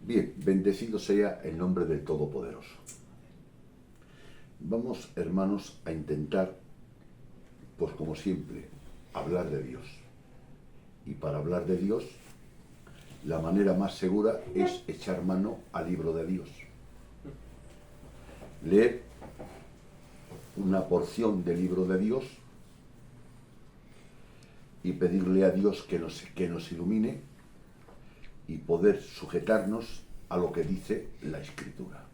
Bien, bendecido sea el nombre del Todopoderoso. Vamos, hermanos, a intentar, pues como siempre, hablar de Dios. Y para hablar de Dios, la manera más segura es echar mano al libro de Dios. Leer una porción del libro de Dios y pedirle a Dios que nos ilumine y poder sujetarnos a lo que dice la Escritura.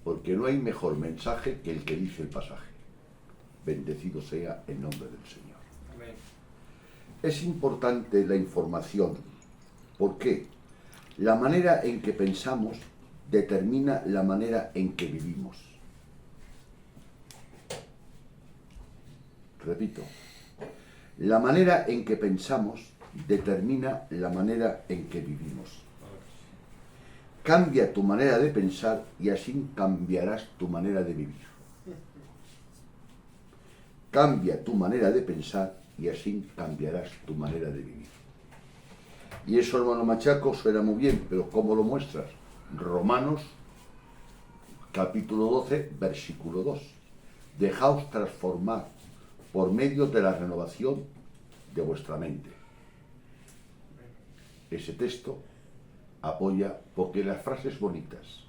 Porque no hay mejor mensaje que el que dice el pasaje. Bendecido sea el nombre del Señor. Amén. Es importante la información. ¿Por qué? La manera en que pensamos determina la manera en que vivimos. Repito, la manera en que pensamos determina la manera en que vivimos. Cambia tu manera de pensar y así cambiarás tu manera de vivir. Cambia tu manera de pensar y así cambiarás tu manera de vivir. Y eso, hermano Machaco, suena muy bien, pero ¿cómo lo muestras? Romanos, capítulo 12, versículo 2. Dejaos transformar por medio de la renovación de vuestra mente. Ese texto apoya, porque las frases bonitas,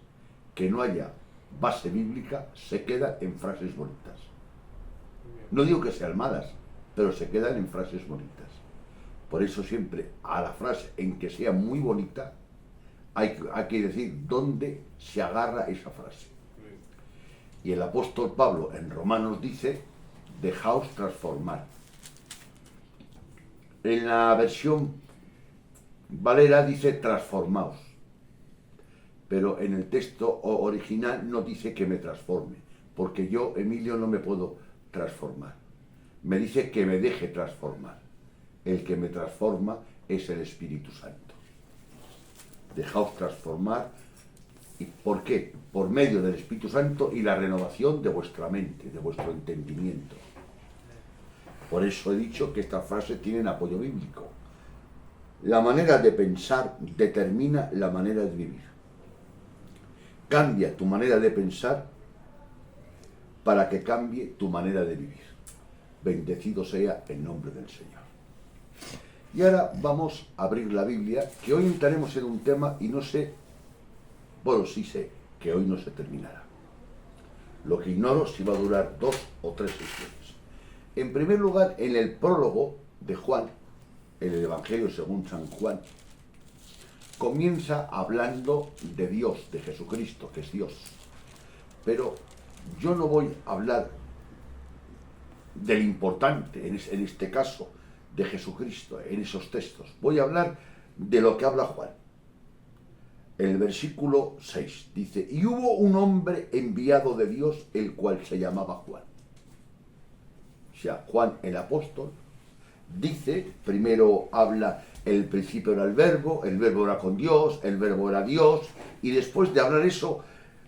que no haya base bíblica, se quedan en frases bonitas. No digo que sean malas, pero se quedan en frases bonitas. Por eso siempre a la frase en que sea muy bonita, hay que decir dónde se agarra esa frase. Y el apóstol Pablo en Romanos dice, dejaos transformar. En la versión Valera dice transformaos, pero en el texto original no dice que me transforme, porque yo, Emilio, no me puedo transformar. Me dice que me deje transformar. El que me transforma es el Espíritu Santo. Dejaos transformar. ¿Y por qué? Por medio del Espíritu Santo y la renovación de vuestra mente, de vuestro entendimiento. Por eso he dicho que estas frases tienen apoyo bíblico. La manera de pensar determina la manera de vivir. Cambia tu manera de pensar para que cambie tu manera de vivir. Bendecido sea el nombre del Señor. Y ahora vamos a abrir la Biblia, que hoy entraremos en un tema y no sé, bueno, sí sé que hoy no se terminará. Lo que ignoro si va a durar 2 o 3 sesiones. En primer lugar, en el prólogo de Juan, en el Evangelio según San Juan, comienza hablando de Dios, de Jesucristo, que es Dios. Pero yo no voy a hablar del importante, en este caso, de Jesucristo, en esos textos. Voy a hablar de lo que habla Juan. En el versículo 6 dice, y hubo un hombre enviado de Dios, el cual se llamaba Juan. O sea, Juan el apóstol dice, primero habla, el principio era el verbo era con Dios, el verbo era Dios, y después de hablar eso,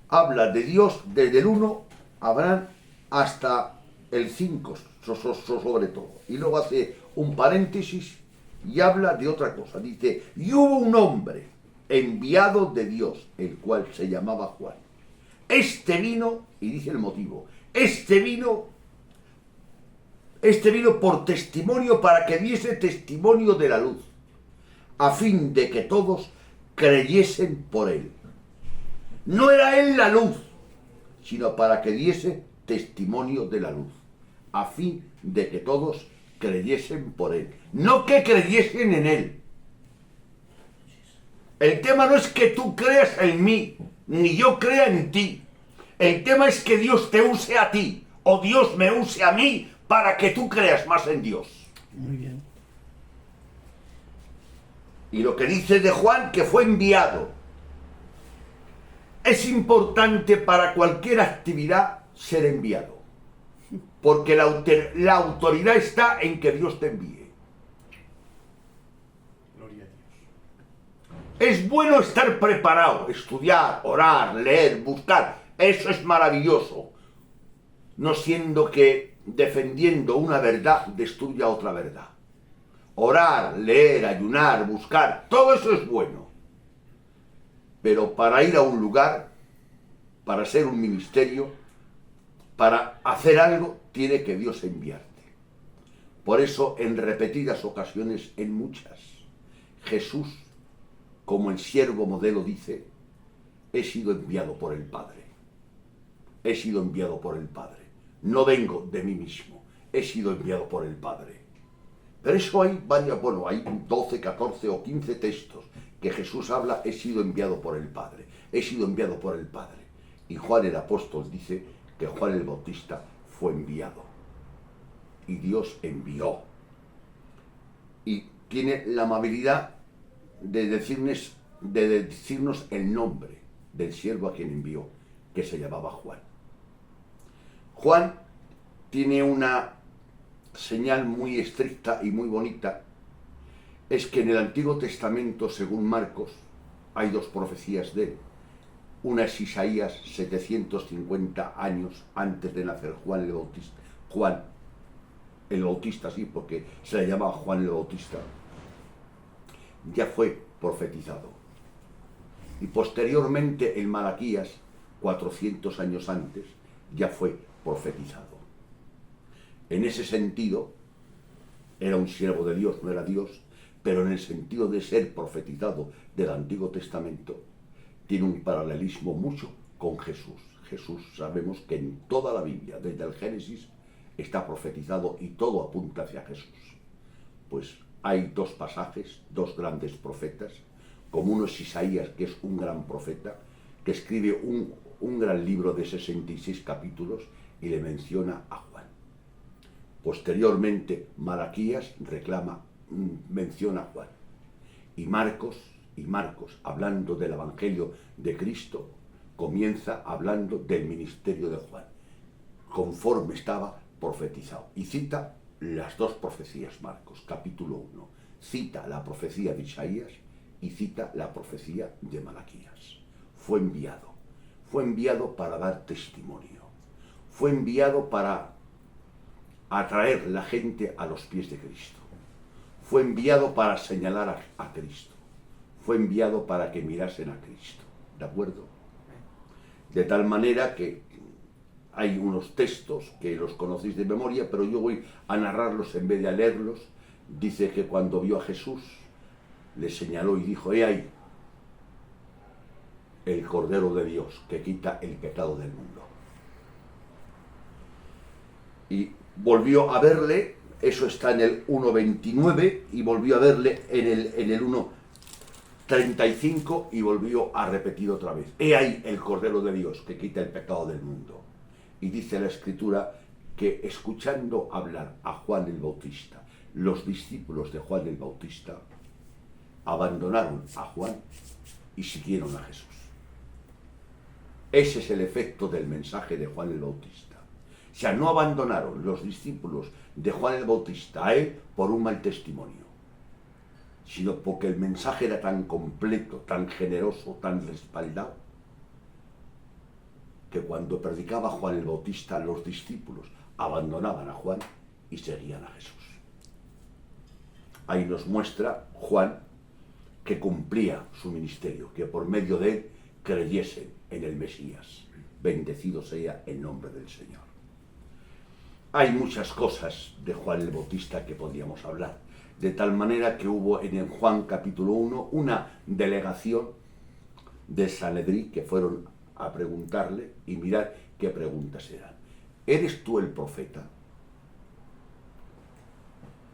habla de Dios desde el 1, Abraham, hasta el 5, sobre todo. Y luego hace un paréntesis y habla de otra cosa. Dice, y hubo un hombre enviado de Dios, el cual se llamaba Juan. Este vino, y dice el motivo, este vino por testimonio, para que diese testimonio de la luz, a fin de que todos creyesen por él. No era él la luz, sino para que diese testimonio de la luz, a fin de que todos creyesen por él. No que creyesen en él. El tema no es que tú creas en mí, ni yo crea en ti. El tema es que Dios te use a ti, o Dios me use a mí, para que tú creas más en Dios. Muy bien. Y lo que dice de Juan, que fue enviado. Es importante para cualquier actividad ser enviado. Porque la autoridad está en que Dios te envíe. Gloria a Dios. Es bueno estar preparado, estudiar, orar, leer, buscar. Eso es maravilloso. No siendo que defendiendo una verdad destruya otra verdad. Orar, leer, ayunar, buscar, todo eso es bueno. Pero para ir a un lugar, para ser un ministerio, para hacer algo, tiene que Dios enviarte. Por eso, en repetidas ocasiones, en muchas, Jesús, como el siervo modelo, dice: he sido enviado por el Padre. He sido enviado por el Padre. No vengo de mí mismo. He sido enviado por el Padre. Pero eso hay varias, hay 12, 14 o 15 textos que Jesús habla: he sido enviado por el Padre. He sido enviado por el Padre. Y Juan el apóstol dice que Juan el Bautista fue enviado. Y Dios envió. Y tiene la amabilidad de decirnos el nombre del siervo a quien envió, que se llamaba Juan. Juan tiene una señal muy estricta y muy bonita. Es que en el Antiguo Testamento, según Marcos, hay dos profecías de él. Una es Isaías, 750 años antes de nacer Juan el Bautista. Juan el Bautista, sí, porque se le llamaba Juan el Bautista. Ya fue profetizado. Y posteriormente en Malaquías, 400 años antes, ya fue profetizado. En ese sentido, era un siervo de Dios, no era Dios, pero en el sentido de ser profetizado del Antiguo Testamento, tiene un paralelismo mucho con Jesús. Jesús, sabemos que en toda la Biblia, desde el Génesis, está profetizado y todo apunta hacia Jesús. Pues hay dos pasajes, dos grandes profetas, como uno es Isaías, que es un gran profeta, que escribe un gran libro de 66 capítulos y le menciona a Juan. Posteriormente, Malaquías menciona a Juan. Y Marcos, hablando del Evangelio de Cristo, comienza hablando del ministerio de Juan, conforme estaba profetizado. Y cita las dos profecías, Marcos, capítulo 1. Cita la profecía de Isaías y cita la profecía de Malaquías. Fue enviado para dar testimonio. Fue enviado para atraer la gente a los pies de Cristo. Fue enviado para señalar a Cristo. Fue enviado para que mirasen a Cristo. ¿De acuerdo? De tal manera que hay unos textos que los conocéis de memoria, pero yo voy a narrarlos en vez de a leerlos. Dice que cuando vio a Jesús, le señaló y dijo: he ahí el Cordero de Dios que quita el pecado del mundo. Y volvió a verle, eso está en el 1.29, y volvió a verle en el 1.35 y volvió a repetir otra vez: he ahí el Cordero de Dios que quita el pecado del mundo. Y dice la Escritura que, escuchando hablar a Juan el Bautista, los discípulos de Juan el Bautista abandonaron a Juan y siguieron a Jesús. Ese es el efecto del mensaje de Juan el Bautista. O sea, no abandonaron los discípulos de Juan el Bautista a él por un mal testimonio, sino porque el mensaje era tan completo, tan generoso, tan respaldado, que cuando predicaba Juan el Bautista, los discípulos abandonaban a Juan y seguían a Jesús. Ahí nos muestra Juan que cumplía su ministerio, que por medio de él creyesen en el Mesías. Bendecido sea el nombre del Señor. Hay muchas cosas de Juan el Bautista que podríamos hablar, de tal manera que hubo en el Juan capítulo 1 una delegación de Sanedrí que fueron a preguntarle, y mirad qué preguntas eran. ¿Eres tú el profeta?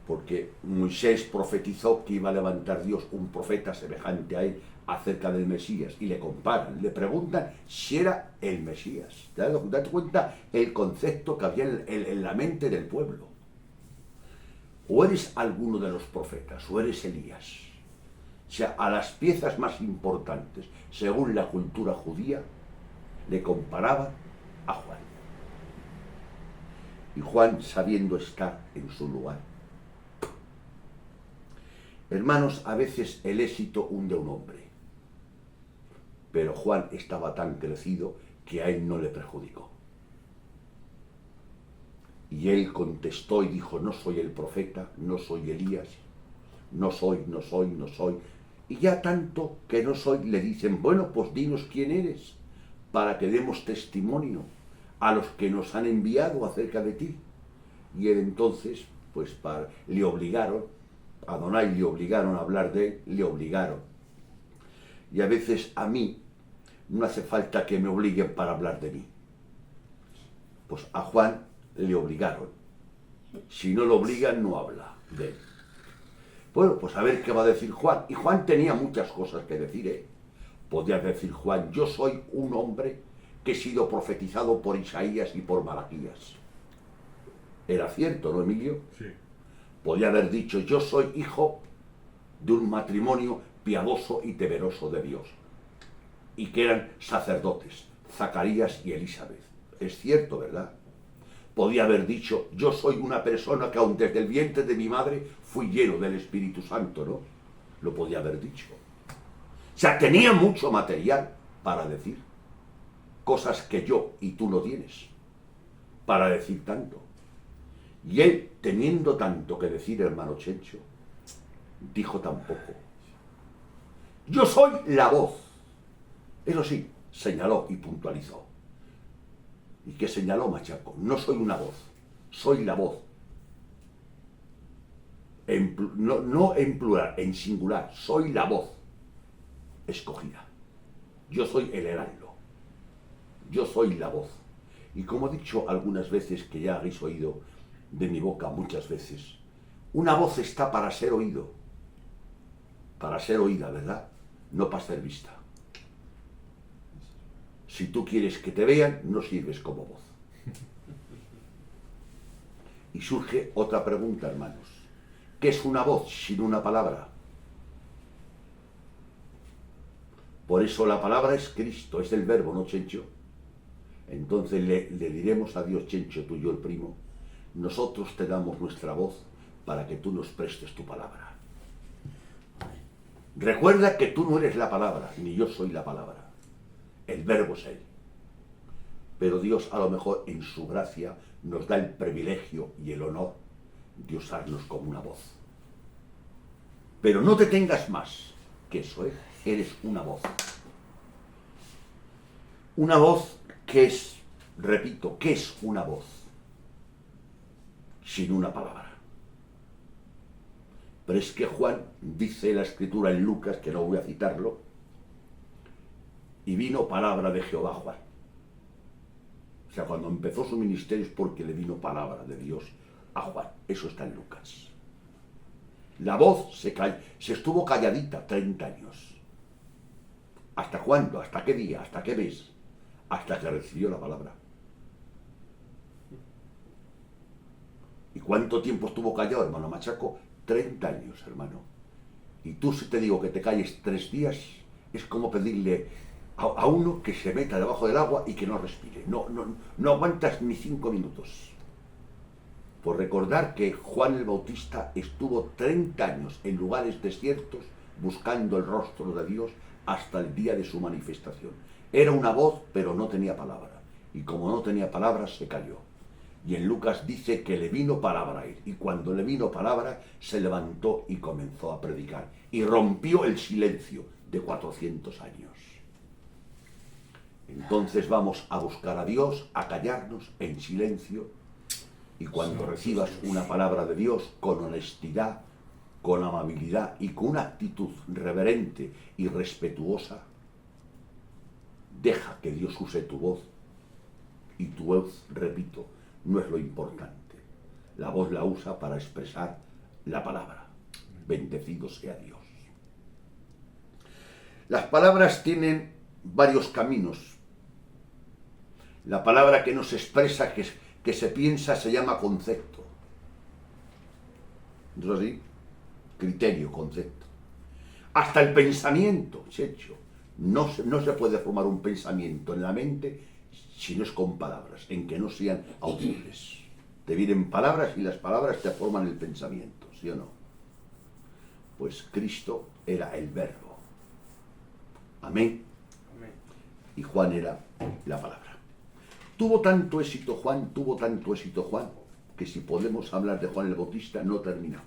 Porque Moisés profetizó que iba a levantar Dios un profeta semejante a él acerca del Mesías, y le comparan, le preguntan si era el Mesías. Date cuenta el concepto que había en la mente del pueblo. O eres alguno de los profetas, o eres Elías. O sea, a las piezas más importantes, según la cultura judía, le comparaban a Juan. Y Juan, sabiendo estar en su lugar. Hermanos, a veces el éxito hunde a un hombre, pero Juan estaba tan crecido que a él no le perjudicó. Y él contestó y dijo: no soy el profeta, no soy Elías, no soy. Y ya tanto que no soy, le dicen, bueno, pues dinos quién eres, para que demos testimonio a los que nos han enviado acerca de ti. Y él entonces, pues le obligaron, a Adonai le obligaron a hablar de él, le obligaron. Y a veces a mí no hace falta que me obliguen para hablar de mí. Pues a Juan le obligaron. Si no lo obligan, no habla de él. Bueno, pues a ver qué va a decir Juan. Y Juan tenía muchas cosas que decir, ¿eh? Podía decir Juan, yo soy un hombre que he sido profetizado por Isaías y por Malaquías. Era cierto, ¿no, Emilio? Sí. Podía haber dicho, yo soy hijo de un matrimonio piadoso y temeroso de Dios. Y que eran sacerdotes, Zacarías y Elizabeth. Es cierto, ¿verdad? Podía haber dicho, yo soy una persona que aun desde el vientre de mi madre fui lleno del Espíritu Santo, ¿no? Lo podía haber dicho. O sea, tenía mucho material para decir. Cosas que yo y tú no tienes para decir tanto. Y él, teniendo tanto que decir, hermano Chencho, dijo tan poco. Yo soy la voz. Eso sí, señaló y puntualizó. ¿Y qué señaló, machaco? No soy una voz, soy la voz. No en plural, en singular, soy la voz escogida. Yo soy el heraldo. Yo soy la voz. Y como he dicho algunas veces, que ya habéis oído de mi boca muchas veces, una voz está para ser oído, para ser oída, ¿verdad? No para ser vista. Si tú quieres que te vean, no sirves como voz. Y surge otra pregunta, hermanos. ¿Qué es una voz sin una palabra? Por eso la palabra es Cristo, es el verbo, ¿no, Chencho? Entonces le diremos a Dios, Chencho, tú y yo el primo, nosotros te damos nuestra voz para que tú nos prestes tu palabra. Recuerda que tú no eres la palabra, ni yo soy la palabra. El verbo es Él. Pero Dios a lo mejor en su gracia nos da el privilegio y el honor de usarnos como una voz. Pero no te tengas más que eso, ¿eh? Eres una voz. Una voz que es, repito, ¿qué es una voz? Sin una palabra. Pero es que Juan dice en la escritura en Lucas, que no voy a citarlo, y vino palabra de Jehová a Juan. O sea, cuando empezó su ministerio es porque le vino palabra de Dios a Juan. Eso está en Lucas. La voz se estuvo calladita 30 años. ¿Hasta cuándo? ¿Hasta qué día? ¿Hasta qué mes? Hasta que recibió la palabra. ¿Y cuánto tiempo estuvo callado, hermano Machaco? 30 años, hermano. Y tú, si te digo que te calles 3 días, es como pedirle a uno que se meta debajo del agua y que no respire. No aguantas ni 5 minutos. Por recordar que Juan el Bautista estuvo 30 años en lugares desiertos buscando el rostro de Dios hasta el día de su manifestación. Era una voz, pero no tenía palabra. Y como no tenía palabra, se calló. Y en Lucas dice que le vino palabra a él. Y cuando le vino palabra, se levantó y comenzó a predicar. Y rompió el silencio de 400 años. Entonces vamos a buscar a Dios, a callarnos en silencio. Y cuando recibas una palabra de Dios con honestidad, con amabilidad y con una actitud reverente y respetuosa, deja que Dios use tu voz. Y tu voz, repito, no es lo importante. La voz la usa para expresar la palabra. Bendecido sea Dios. Las palabras tienen varios caminos. La palabra que nos expresa, que se piensa, se llama concepto. ¿No es así? Criterio, concepto. Hasta el pensamiento, Checho. No se puede formar un pensamiento en la mente si no es con palabras, en que no sean audibles. Te vienen palabras y las palabras te forman el pensamiento, ¿sí o no? Pues Cristo era el verbo. Amén. Amén. Y Juan era la palabra. Tuvo tanto éxito Juan, que si podemos hablar de Juan el Bautista no terminamos.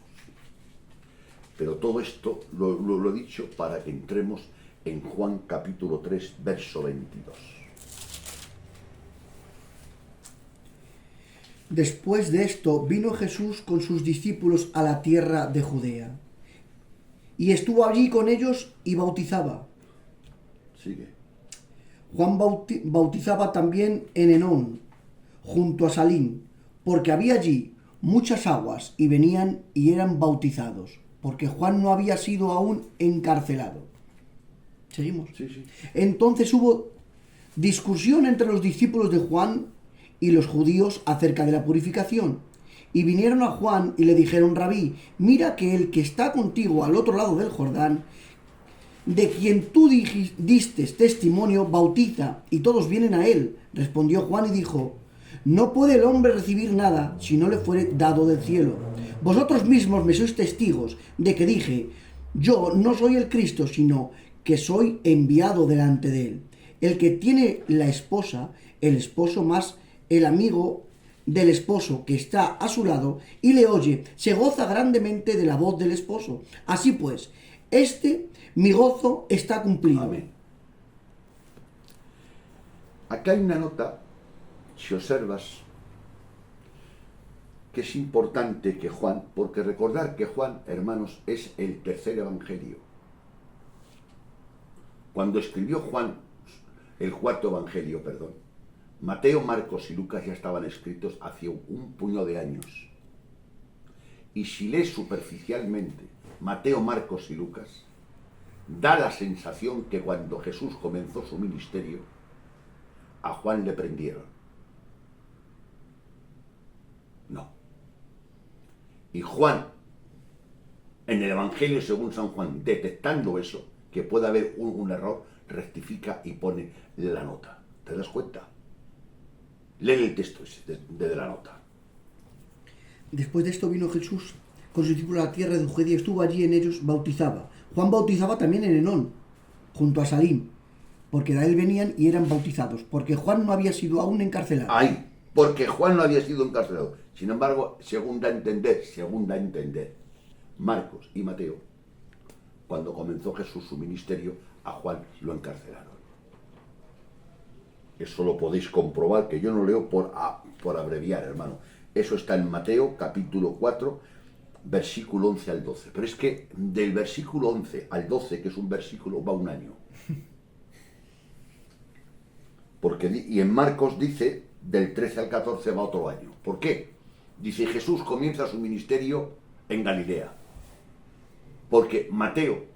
Pero todo esto lo he dicho para que entremos en Juan capítulo 3, verso 22. Después de esto vino Jesús con sus discípulos a la tierra de Judea, y estuvo allí con ellos y bautizaba. Sigue. Juan bautizaba también en Enón, junto a Salim, porque había allí muchas aguas, y venían y eran bautizados, porque Juan no había sido aún encarcelado. ¿Seguimos? Sí, sí. Entonces hubo discusión entre los discípulos de Juan y los judíos acerca de la purificación. Y vinieron a Juan y le dijeron: Rabí, mira que el que está contigo al otro lado del Jordán, de quien tú diste testimonio, bautiza, y todos vienen a él. Respondió Juan y dijo: no puede el hombre recibir nada si no le fuere dado del cielo. Vosotros mismos me sois testigos de que dije: yo no soy el Cristo, sino que soy enviado delante de él. El que tiene la esposa, el esposo más el amigo del esposo que está a su lado y le oye, se goza grandemente de la voz del esposo. Así pues, mi gozo está cumplido. Amén. Acá hay una nota, si observas, que es importante que Juan, porque recordar que Juan, hermanos, es el tercer evangelio. Cuando escribió Juan, el cuarto evangelio, perdón, Mateo, Marcos y Lucas ya estaban escritos hace un puñado de años. Y si lees superficialmente Mateo, Marcos y Lucas, da la sensación que cuando Jesús comenzó su ministerio, a Juan le prendieron. No. Y Juan, en el Evangelio según San Juan, detectando eso, que puede haber un error, rectifica y pone la nota. ¿Te das cuenta? Lee el texto ese de la nota. Después de esto vino Jesús con sus discípulos a la tierra de Judea y estuvo allí en ellos, bautizaba. Juan bautizaba también en Enón, junto a Salim, porque de él venían y eran bautizados, porque Juan no había sido aún encarcelado. Ahí, porque Juan no había sido encarcelado. Sin embargo, según da a entender Marcos y Mateo, cuando comenzó Jesús su ministerio, a Juan lo encarcelaron. Eso lo podéis comprobar, que yo no leo por abreviar, hermano. Eso está en Mateo, capítulo 4, versículo 11 al 12. Pero es que del versículo 11 al 12, que es un versículo, va un año. Y en Marcos dice, del 13 al 14 va otro año. ¿Por qué? Dice, Jesús comienza su ministerio en Galilea. Porque Mateo,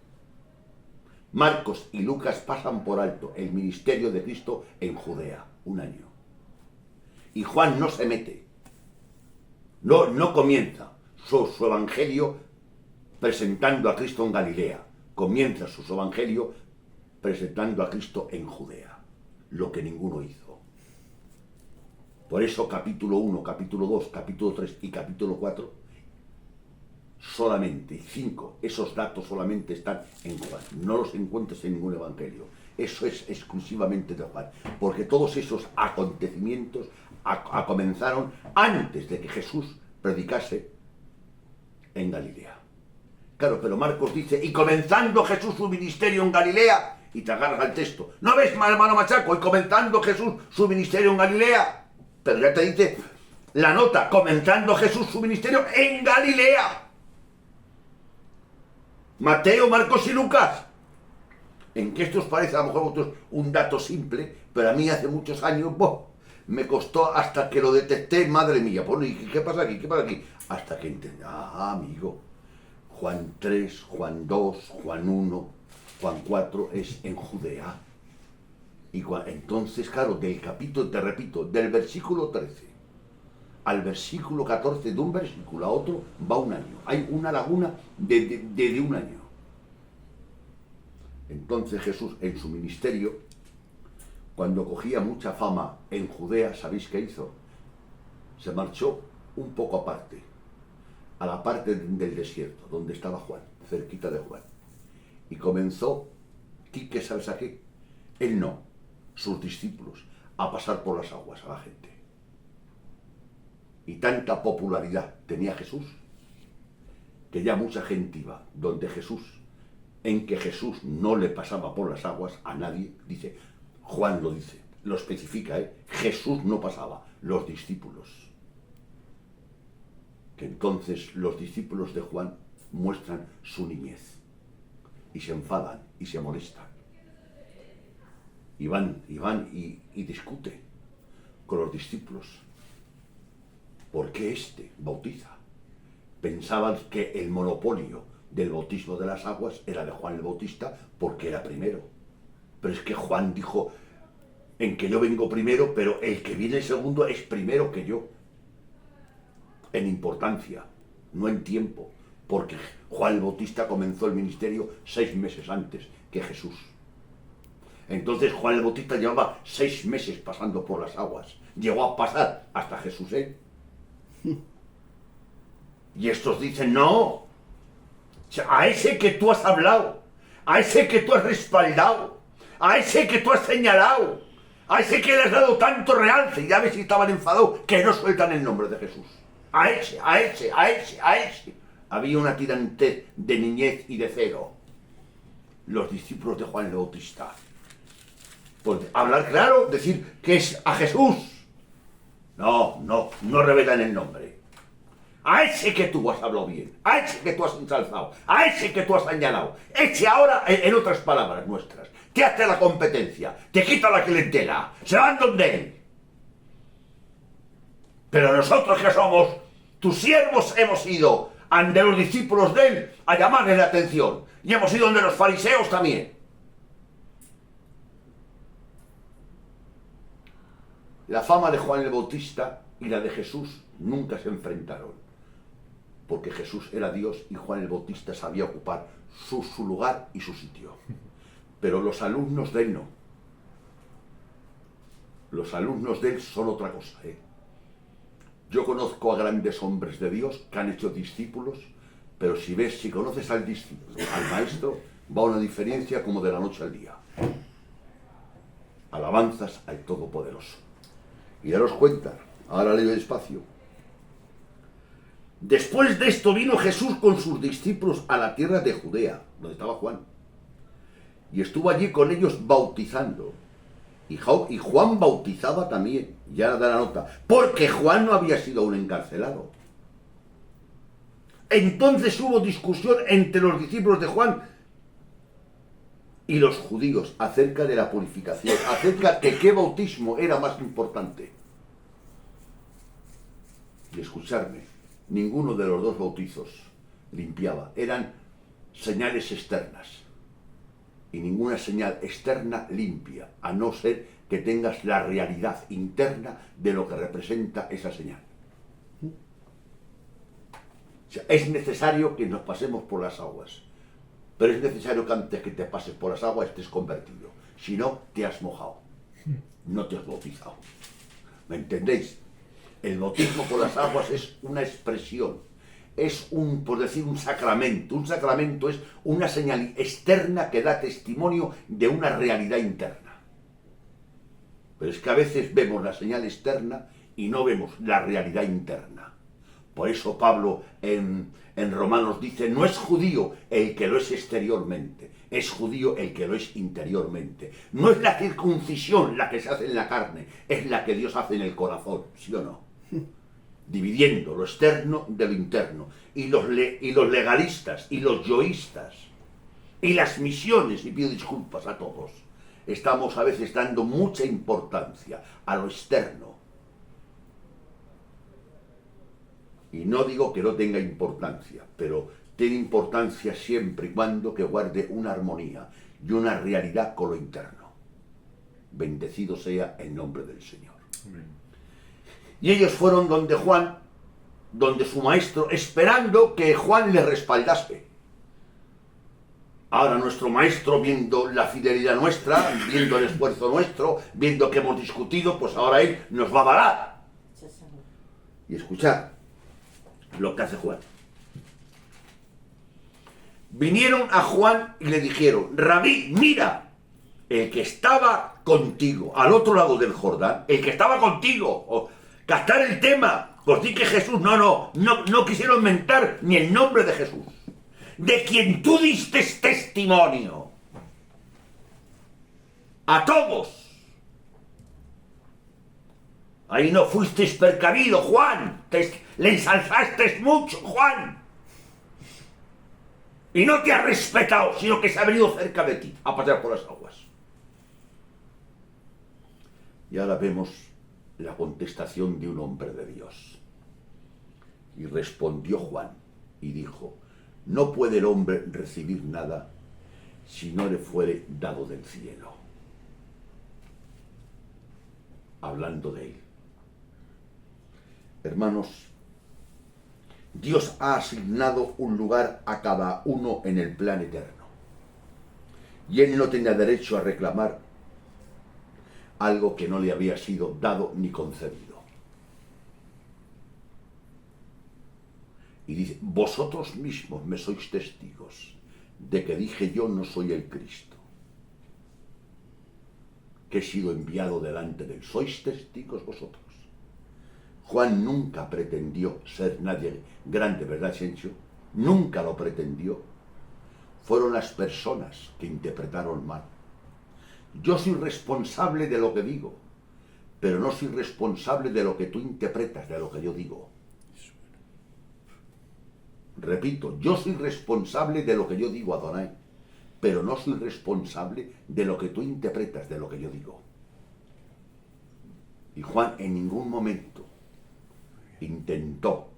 Marcos y Lucas pasan por alto el ministerio de Cristo en Judea, un año. Y Juan no se mete, no comienza su evangelio presentando a Cristo en Galilea, comienza su evangelio presentando a Cristo en Judea, lo que ninguno hizo. Por eso capítulo 1, capítulo 2, capítulo 3 y capítulo 4 solamente 5, esos datos solamente están en Juan, no los encuentras en ningún evangelio. Eso es exclusivamente de Juan, porque todos esos acontecimientos comenzaron antes de que Jesús predicase en Galilea. Claro, pero Marcos dice, y comenzando Jesús su ministerio en Galilea, y te agarras al texto. ¿No ves, hermano Machaco? Y comenzando Jesús su ministerio en Galilea. Pero ya te dice la nota, comenzando Jesús su ministerio en Galilea. Mateo, Marcos y Lucas. ¿En qué esto os parece a lo mejor a vosotros un dato simple? Pero a mí hace muchos años, me costó hasta que lo detecté, madre mía. ¿Y qué pasa aquí? ¿Qué pasa aquí? Hasta que entendí, amigo, Juan 3, Juan 2, Juan 1, Juan 4 es en Judea. Y entonces, claro, del capítulo, te repito, del versículo 13 al versículo 14, de un versículo a otro, va un año. Hay una laguna de un año. Entonces Jesús, en su ministerio, cuando cogía mucha fama en Judea, ¿sabéis qué hizo? Se marchó un poco aparte, a la parte del desierto, donde estaba Juan, cerquita de Juan. Y comenzó, ¿qué sabes aquí? Él no, sus discípulos, a pasar por las aguas a la gente. Y tanta popularidad tenía Jesús que ya mucha gente iba donde Jesús, en que Jesús no le pasaba por las aguas a nadie, dice, Juan lo dice, lo especifica, Jesús no pasaba, los discípulos. Que entonces los discípulos de Juan muestran su niñez y se enfadan y se molestan. Y van y discuten con los discípulos. ¿Por qué este bautiza? Pensaban que el monopolio del bautismo de las aguas era de Juan el Bautista porque era primero. Pero es que Juan dijo, en que yo vengo primero, pero el que viene segundo es primero que yo. En importancia, no en tiempo, porque Juan el Bautista comenzó el ministerio 6 meses antes que Jesús. Entonces Juan el Bautista llevaba 6 meses pasando por las aguas. Llegó a pasar hasta Jesús, Y estos dicen, no, a ese que tú has hablado, a ese que tú has respaldado, a ese que tú has señalado, a ese que le has dado tanto realce, y ya ves si estaban enfadados, que no sueltan el nombre de Jesús. A ese. Había una tirantez de niñez y de cero. Los discípulos de Juan el Bautista. Pues hablar claro, decir que es a Jesús. No revelan el nombre. A ese que tú has hablado bien, a ese que tú has ensalzado, a ese que tú has señalado. Ese ahora, en otras palabras nuestras, te hace la competencia, te quita la clientela, se van donde él. Pero nosotros que somos tus siervos hemos ido ante los discípulos de él a llamarle la atención. Y hemos ido donde los fariseos también. La fama de Juan el Bautista y la de Jesús nunca se enfrentaron. Porque Jesús era Dios y Juan el Bautista sabía ocupar su lugar y su sitio. Pero los alumnos de él no. Los alumnos de él son otra cosa, Yo conozco a grandes hombres de Dios que han hecho discípulos, pero si conoces al discípulo, al maestro, va una diferencia como de la noche al día. Alabanzas al Todopoderoso. Y daros cuenta, ahora leo despacio. Después de esto vino Jesús con sus discípulos a la tierra de Judea, donde estaba Juan, y estuvo allí con ellos bautizando. Y Juan bautizaba también, ya da la nota, porque Juan no había sido aún encarcelado. Entonces hubo discusión entre los discípulos de Juan y los judíos acerca de la purificación, acerca de qué bautismo era más importante. Y escucharme, ninguno de los dos bautizos limpiaba, eran señales externas. Y ninguna señal externa limpia, a no ser que tengas la realidad interna de lo que representa esa señal. O sea, es necesario que nos pasemos por las aguas, pero es necesario que antes que te pases por las aguas estés convertido. Si no, te has mojado, no te has bautizado. ¿Me entendéis? El bautismo por las aguas es una expresión, es por decir, un sacramento. Un sacramento es una señal externa que da testimonio de una realidad interna. Pero es que a veces vemos la señal externa y no vemos la realidad interna. Por eso Pablo en Romanos dice, no es judío el que lo es exteriormente, es judío el que lo es interiormente. No es la circuncisión la que se hace en la carne, es la que Dios hace en el corazón, ¿sí o no? Dividiendo lo externo de lo interno. Y los legalistas, y los yoístas, y las misiones, y pido disculpas a todos, estamos a veces dando mucha importancia a lo externo. Y no digo que no tenga importancia, pero tiene importancia siempre y cuando que guarde una armonía y una realidad con lo interno. Bendecido sea el nombre del Señor. Amén. Y ellos fueron donde Juan, donde su maestro, esperando que Juan le respaldase. Ahora nuestro maestro, viendo la fidelidad nuestra, viendo el esfuerzo nuestro, viendo que hemos discutido, pues ahora él nos va a avalar. Y escuchad lo que hace Juan. Vinieron a Juan y le dijeron, Rabí, mira, el que estaba contigo, al otro lado del Jordán, el que estaba contigo, captar el tema, Os di que Jesús, no quisieron mentar ni el nombre de Jesús, de quien tú diste testimonio. A todos. Ahí no fuisteis precavido, Juan. Le ensalzaste mucho, Juan. Y no te ha respetado, sino que se ha venido cerca de ti a pasar por las aguas. Y ahora vemos la contestación de un hombre de Dios. Y respondió Juan y dijo: no puede el hombre recibir nada si no le fuere dado del cielo. Hablando de él. Hermanos, Dios ha asignado un lugar a cada uno en el plan eterno. Y él no tenía derecho a reclamar algo que no le había sido dado ni concedido. Y dice: vosotros mismos me sois testigos de que dije yo no soy el Cristo, que he sido enviado delante de él. Sois testigos vosotros. Juan nunca pretendió ser nadie grande, ¿verdad, Chencho? Nunca lo pretendió. Fueron las personas que interpretaron mal. Yo soy responsable de lo que digo, pero no soy responsable de lo que tú interpretas, de lo que yo digo. Repito, yo soy responsable de lo que yo digo, Adonai, pero no soy responsable de lo que tú interpretas, de lo que yo digo. Y Juan en ningún momento intentó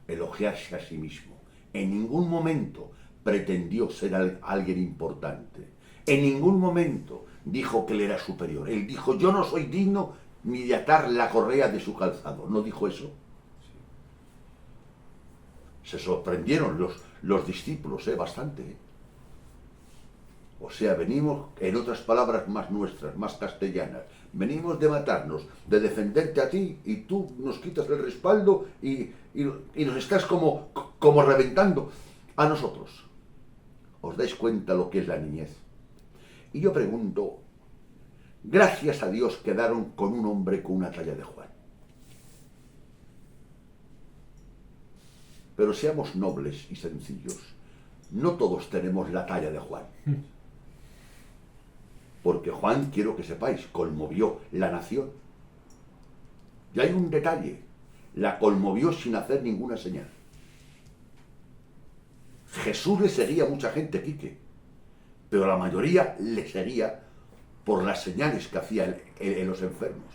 elogiarse a sí mismo. En ningún momento pretendió ser alguien importante. En ningún momento dijo que él era superior. Él dijo: yo no soy digno ni de atar la correa de su calzado. ¿No dijo eso? Se sorprendieron los discípulos, bastante. O sea, venimos, en otras palabras más nuestras, más castellanas, venimos de matarnos, de defenderte a ti, y tú nos quitas el respaldo y nos estás como reventando a nosotros. ¿Os dais cuenta lo que es la niñez? Y yo pregunto, gracias a Dios quedaron con un hombre con una talla de Juan. Pero seamos nobles y sencillos. No todos tenemos la talla de Juan. Porque Juan, quiero que sepáis, conmovió la nación. Y hay un detalle: la conmovió sin hacer ninguna señal. Jesús le seguía a mucha gente, Quique, pero la mayoría le seguía por las señales que hacía en los enfermos.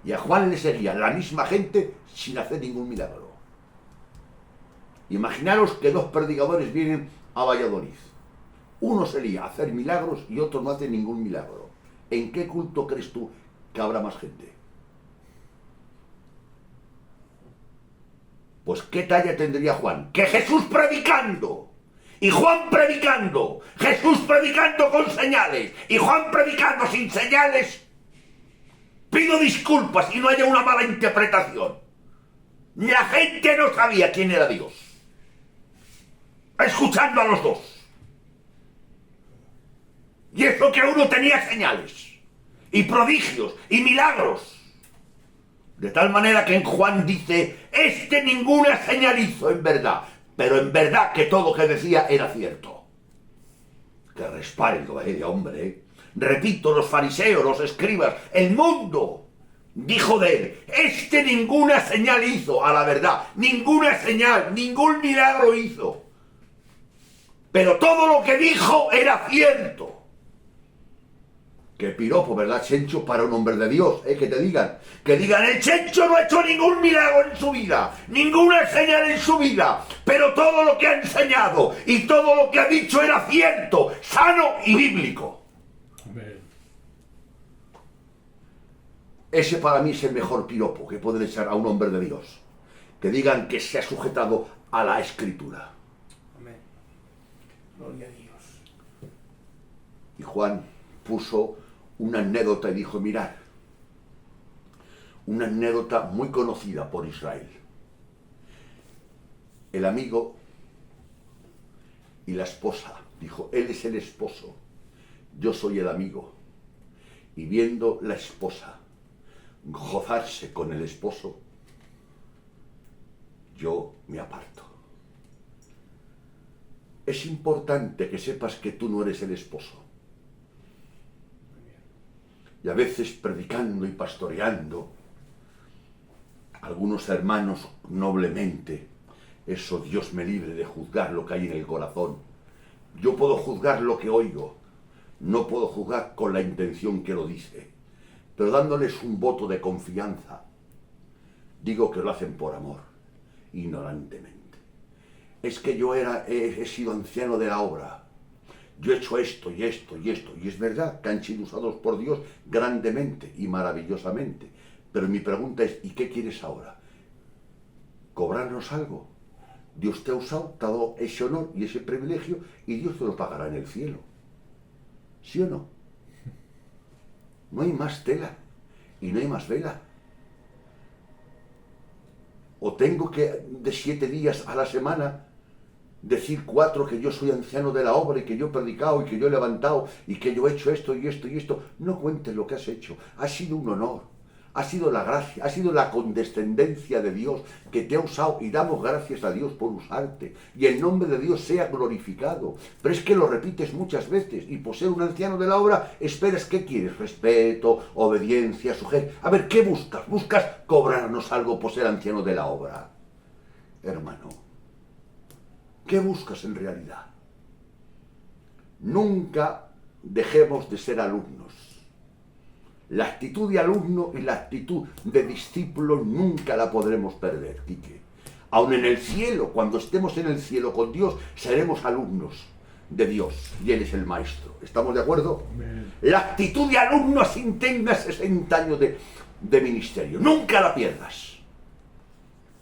Y a Juan le seguía la misma gente sin hacer ningún milagro. Imaginaros que dos predicadores vienen a Valladolid. Uno sería hacer milagros y otro no hace ningún milagro. ¿En qué culto crees tú que habrá más gente? Pues ¿qué talla tendría Juan? ¡Que Jesús predicando! Y Juan predicando, Jesús predicando con señales y Juan predicando sin señales. Pido disculpas y no haya una mala interpretación. La gente no sabía quién era Dios, escuchando a los dos. Y eso que uno tenía señales y prodigios y milagros. De tal manera que en Juan dice: ninguna señal hizo en verdad, pero en verdad que todo lo que decía era cierto. Qué respaldo, de hombre. Repito, los fariseos, los escribas, el mundo dijo de él: ninguna señal hizo, a la verdad, ninguna señal, ningún milagro hizo. Pero todo lo que dijo era cierto. Qué piropo, ¿verdad, Chencho? Para un hombre de Dios, que digan, el Chencho no ha hecho ningún milagro en su vida, ninguna señal en su vida, pero todo lo que ha enseñado y todo lo que ha dicho era cierto, sano y bíblico. Amén. Ese para mí es el mejor piropo que pueden echar a un hombre de Dios. Que digan que se ha sujetado a la Escritura. Amén. Gloria a Dios. Y Juan puso una anécdota y dijo: mirad, una anécdota muy conocida por Israel. El amigo y la esposa. Dijo: él es el esposo, yo soy el amigo. Y viendo la esposa gozarse con el esposo, yo me aparto. Es importante que sepas que tú no eres el esposo. Y a veces predicando y pastoreando, algunos hermanos noblemente, eso Dios me libre de juzgar lo que hay en el corazón. Yo puedo juzgar lo que oigo, no puedo juzgar con la intención que lo dice, pero dándoles un voto de confianza, digo que lo hacen por amor, ignorantemente. Es que yo he sido anciano de la obra, yo he hecho esto y esto y esto, y es verdad que han sido usados por Dios grandemente y maravillosamente, pero mi pregunta es, ¿y qué quieres ahora? ¿Cobrarnos algo? Dios te ha usado, te ha dado ese honor y ese privilegio, y Dios te lo pagará en el cielo. ¿Sí o no? No hay más tela y no hay más vela. O tengo que de 7 días a la semana decir 4 que yo soy anciano de la obra y que yo he predicado y que yo he levantado y que yo he hecho esto y esto y esto. No cuentes lo que has hecho. Ha sido un honor, ha sido la gracia, ha sido la condescendencia de Dios que te ha usado, y damos gracias a Dios por usarte. Y el nombre de Dios sea glorificado. Pero es que lo repites muchas veces, y por ser un anciano de la obra esperas, ¿qué quieres? Respeto, obediencia, sujeción. A ver, ¿qué buscas? ¿Buscas cobrarnos algo por ser anciano de la obra? Hermano, ¿qué buscas en realidad? Nunca dejemos de ser alumnos. La actitud de alumno y la actitud de discípulo nunca la podremos perder, Quique. Aun en el cielo, cuando estemos en el cielo con Dios, seremos alumnos de Dios y Él es el maestro. ¿Estamos de acuerdo? Amén. La actitud de alumno, así tengas 60 años de ministerio, nunca la pierdas.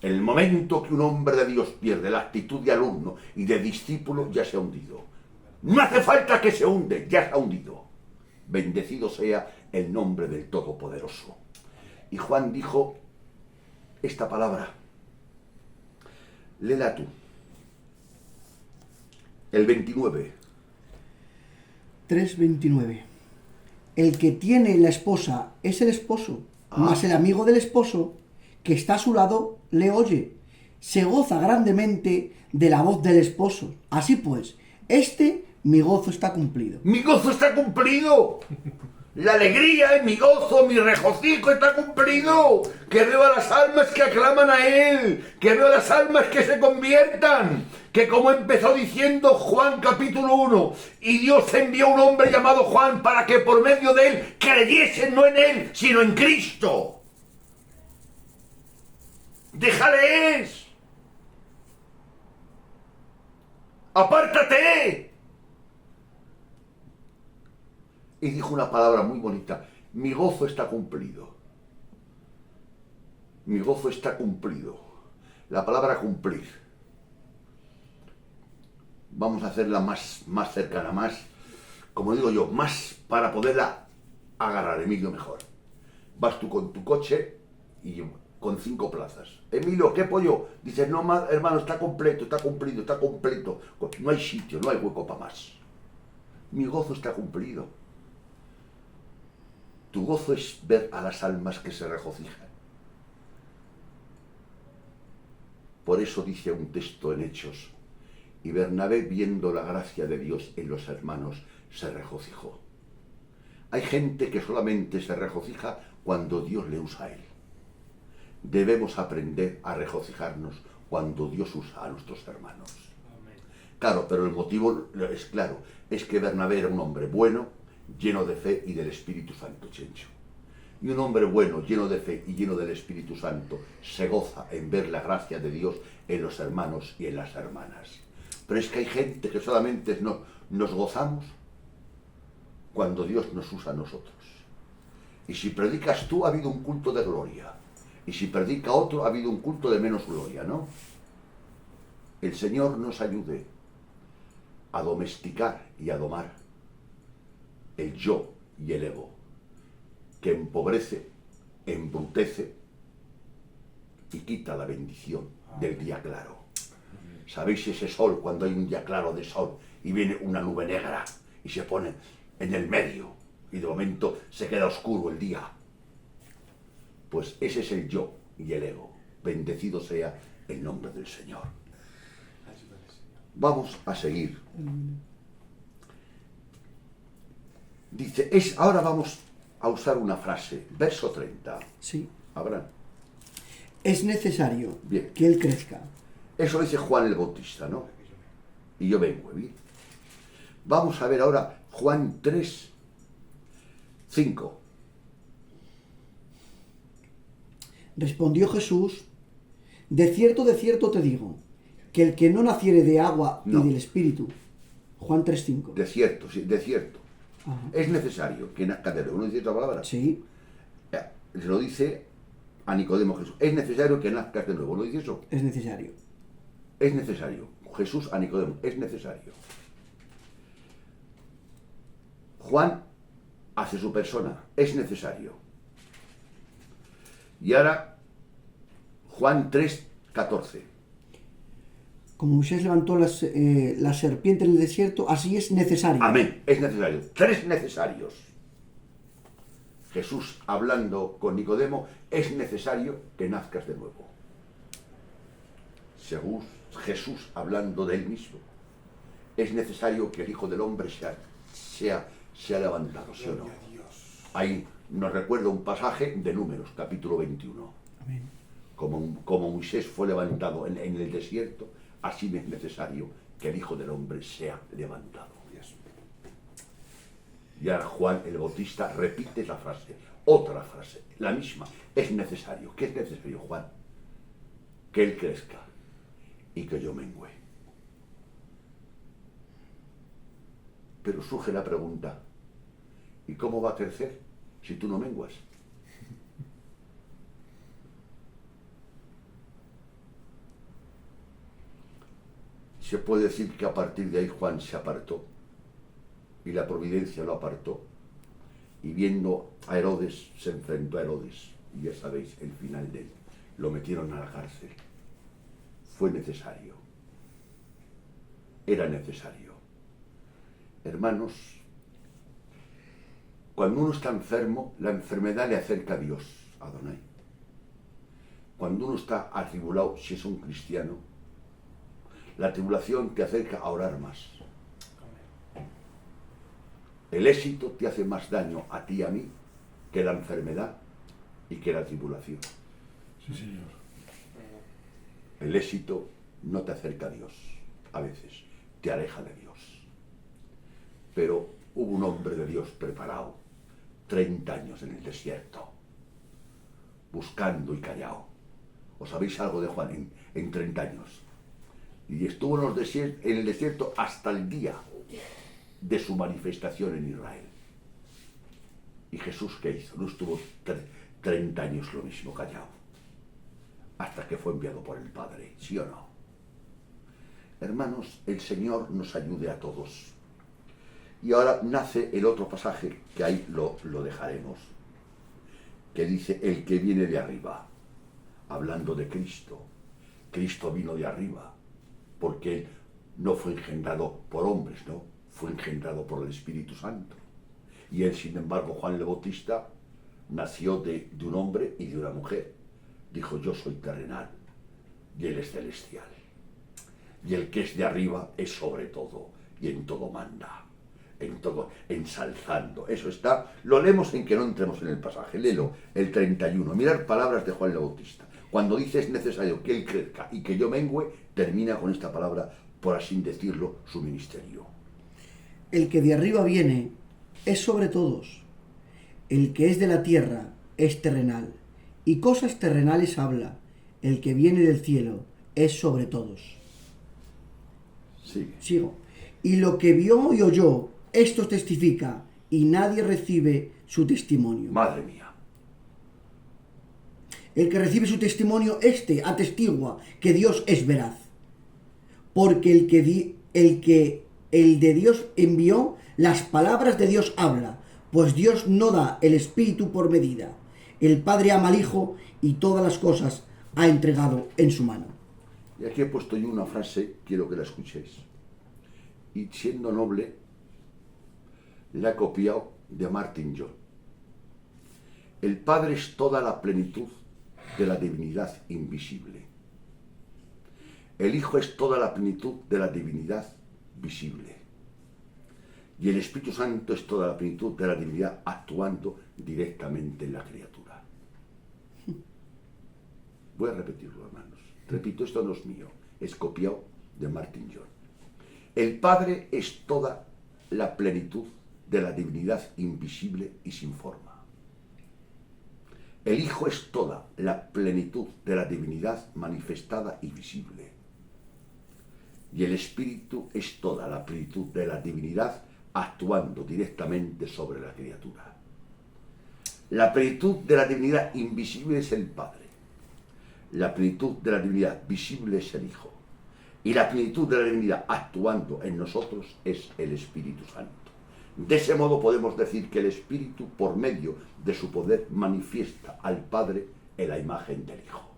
En el momento que un hombre de Dios pierde la actitud de alumno y de discípulo, ya se ha hundido. No hace falta que se hunde, ya se ha hundido. Bendecido sea el nombre del Todopoderoso. Y Juan dijo esta palabra. Léela tú. El 29. 3:29. El que tiene la esposa es el esposo, mas el amigo del esposo que está a su lado le oye. Se goza grandemente de la voz del esposo. Así pues, mi gozo está cumplido. ¡Mi gozo está cumplido! La alegría, mi gozo, mi regocijo está cumplido. Que veo a las almas que aclaman a Él. Que veo a las almas que se conviertan. Que como empezó diciendo Juan capítulo 1, y Dios envió un hombre llamado Juan para que por medio de él creyesen no en Él, sino en Cristo. ¡Déjales! ¡Apártate! Y dijo una palabra muy bonita. Mi gozo está cumplido. Mi gozo está cumplido. La palabra cumplir. Vamos a hacerla más cercana, más, como digo yo, más para poderla agarrar, Emilio, mejor. Vas tú con tu coche y con 5 plazas. Emilio, ¿qué pollo? Dices, no, hermano, está completo, está cumplido, está completo. No hay sitio, no hay hueco para más. Mi gozo está cumplido. Tu gozo es ver a las almas que se regocijan. Por eso dice un texto en Hechos, y Bernabé, viendo la gracia de Dios en los hermanos, se regocijó. Hay gente que solamente se regocija cuando Dios le usa a él. Debemos aprender a regocijarnos cuando Dios usa a nuestros hermanos. Amén. Claro, pero el motivo es claro, es que Bernabé era un hombre bueno, lleno de fe y del Espíritu Santo, Chencho. Y un hombre bueno, lleno de fe y lleno del Espíritu Santo, se goza en ver la gracia de Dios en los hermanos y en las hermanas. Pero es que hay gente que solamente nos gozamos cuando Dios nos usa a nosotros. Y si predicas tú, ha habido un culto de gloria. Y si predica otro, ha habido un culto de menos gloria, ¿no? El Señor nos ayude a domesticar y a domar el yo y el ego, que empobrece, embrutece y quita la bendición del día claro. ¿Sabéis ese sol cuando hay un día claro de sol y viene una nube negra y se pone en el medio y de momento se queda oscuro el día? Pues ese es el yo y el ego. Bendecido sea el nombre del Señor. Vamos a seguir. Dice, ahora vamos a usar una frase, verso 30. Sí. Abraham. Es necesario Bien. que Él crezca. Eso dice Juan el Bautista, ¿no? Y yo vengo, bien. Vamos a ver ahora Juan 3, 5. Respondió Jesús, de cierto te digo, que el que no naciere de agua No. y del Espíritu. Juan 3:5. De cierto, sí, de cierto. Ajá. Es necesario que nazca de nuevo. ¿No dice esa palabra? Sí, Se lo dice a Nicodemo Jesús. Es necesario que nazcas de nuevo. ¿No dice eso? es necesario. Es necesario. Jesús a Nicodemo. Es necesario. Juan hace su persona. Es necesario. Y ahora, Juan 3, 14. Como Moisés levantó la serpiente en el desierto, así es necesario. Amén. Es necesario. 3 necesarios. Jesús hablando con Nicodemo, es necesario que nazcas de nuevo. Según Jesús hablando de él mismo, es necesario que el Hijo del Hombre sea levantado, ¿sí o no? Ahí nos recuerda un pasaje de Números, capítulo 21. Amén. Como Moisés fue levantado en el desierto, así es necesario que el Hijo del Hombre sea levantado. Y ahora Juan el Bautista repite esa frase, otra frase, la misma. Es necesario. ¿Qué es necesario, Juan? Que Él crezca y que yo mengüe. Pero surge la pregunta, ¿y cómo va a crecer si tú no menguas? Se puede decir que a partir de ahí Juan se apartó y la providencia lo apartó, y viendo a Herodes se enfrentó a Herodes, y ya sabéis el final de él, lo metieron a la cárcel. Fue necesario, era necesario. Hermanos, cuando uno está enfermo, la enfermedad le acerca a Dios, a Adonai. Cuando uno está atribulado, si es un cristiano, la tribulación te acerca a orar más. El éxito te hace más daño a ti y a mí que la enfermedad y que la tribulación. Sí, señor. El éxito no te acerca a Dios, a veces te aleja de Dios. Pero hubo un hombre de Dios preparado, 30 años en el desierto, buscando y callado. ¿Os sabéis algo de Juan en 30 años? Y estuvo en el desierto hasta el día de su manifestación en Israel. ¿Y Jesús qué hizo? No estuvo 30 años lo mismo callado, hasta que fue enviado por el Padre, ¿sí o no? Hermanos, el Señor nos ayude a todos. Y ahora nace el otro pasaje, que ahí lo dejaremos, que dice, el que viene de arriba, hablando de Cristo. Cristo vino de arriba, porque Él no fue engendrado por hombres, ¿no? Fue engendrado por el Espíritu Santo. Y Él, sin embargo, Juan el Bautista, nació de un hombre y de una mujer. Dijo, yo soy terrenal, y Él es celestial. Y el que es de arriba es sobre todo, y en todo manda, en todo, ensalzando. Eso está, lo leemos en que no entremos en el pasaje, léelo, el 31. Mirad palabras de Juan el Bautista. Cuando dice es necesario que Él crezca y que yo mengüe, termina con esta palabra, por así decirlo, su ministerio. El que de arriba viene es sobre todos. El que es de la tierra es terrenal, y cosas terrenales habla. El que viene del cielo es sobre todos. Sigue. Sigo. Y lo que vio y oyó, esto testifica, y nadie recibe su testimonio. Madre mía. El que recibe su testimonio, atestigua que Dios es veraz. Porque el de Dios envió, las palabras de Dios habla, pues Dios no da el Espíritu por medida. El Padre ama al Hijo y todas las cosas ha entregado en su mano. Y aquí he puesto yo una frase, quiero que la escuchéis. Y siendo noble, la he copiado de Martin John. El Padre es toda la plenitud de la divinidad invisible. El Hijo es toda la plenitud de la divinidad visible. Y el Espíritu Santo es toda la plenitud de la divinidad actuando directamente en la criatura. Voy a repetirlo, hermanos. Repito, esto no es mío, es copiado de Martin John. El Padre es toda la plenitud de la divinidad invisible y sin forma. El Hijo es toda la plenitud de la divinidad manifestada y visible. Y el Espíritu es toda la plenitud de la divinidad actuando directamente sobre la criatura. La plenitud de la divinidad invisible es el Padre. La plenitud de la divinidad visible es el Hijo. Y la plenitud de la divinidad actuando en nosotros es el Espíritu Santo. De ese modo podemos decir que el Espíritu, por medio de su poder, manifiesta al Padre en la imagen del Hijo.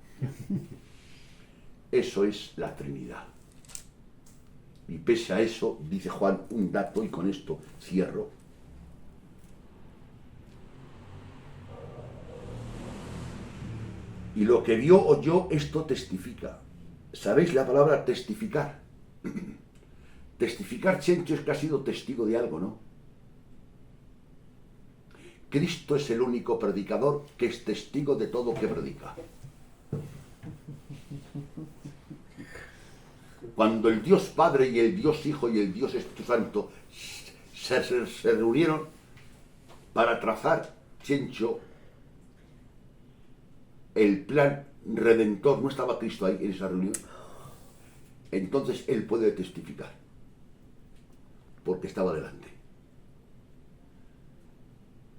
Eso es la Trinidad. Y pese a eso, dice Juan un dato, y con esto cierro. Y lo que vio o oyó, esto testifica. ¿Sabéis la palabra testificar? Testificar, Chencho, es que ha sido testigo de algo, ¿no? Cristo es el único predicador que es testigo de todo que predica. Cuando el Dios Padre y el Dios Hijo y el Dios Espíritu Santo se reunieron para trazar, Chencho, el plan redentor, ¿no estaba Cristo ahí en esa reunión? Entonces Él puede testificar, porque estaba delante.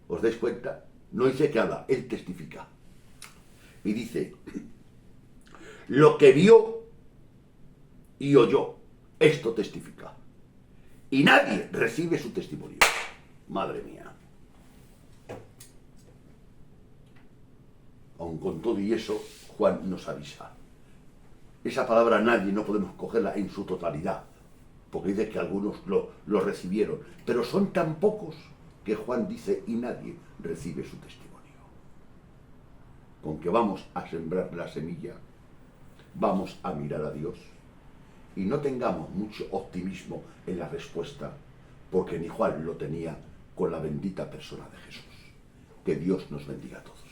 ¿Os dais cuenta? No dice que haga, Él testifica. Y dice, lo que vio y oyó, esto testifica. Y nadie recibe su testimonio. Madre mía. Aun con todo y eso, Juan nos avisa. Esa palabra nadie no podemos cogerla en su totalidad, porque dice que algunos lo recibieron, pero son tan pocos que Juan dice y nadie recibe su testimonio. Con que vamos a sembrar la semilla, vamos a mirar a Dios y no tengamos mucho optimismo en la respuesta, porque ni Juan lo tenía con la bendita persona de Jesús. Que Dios nos bendiga a todos.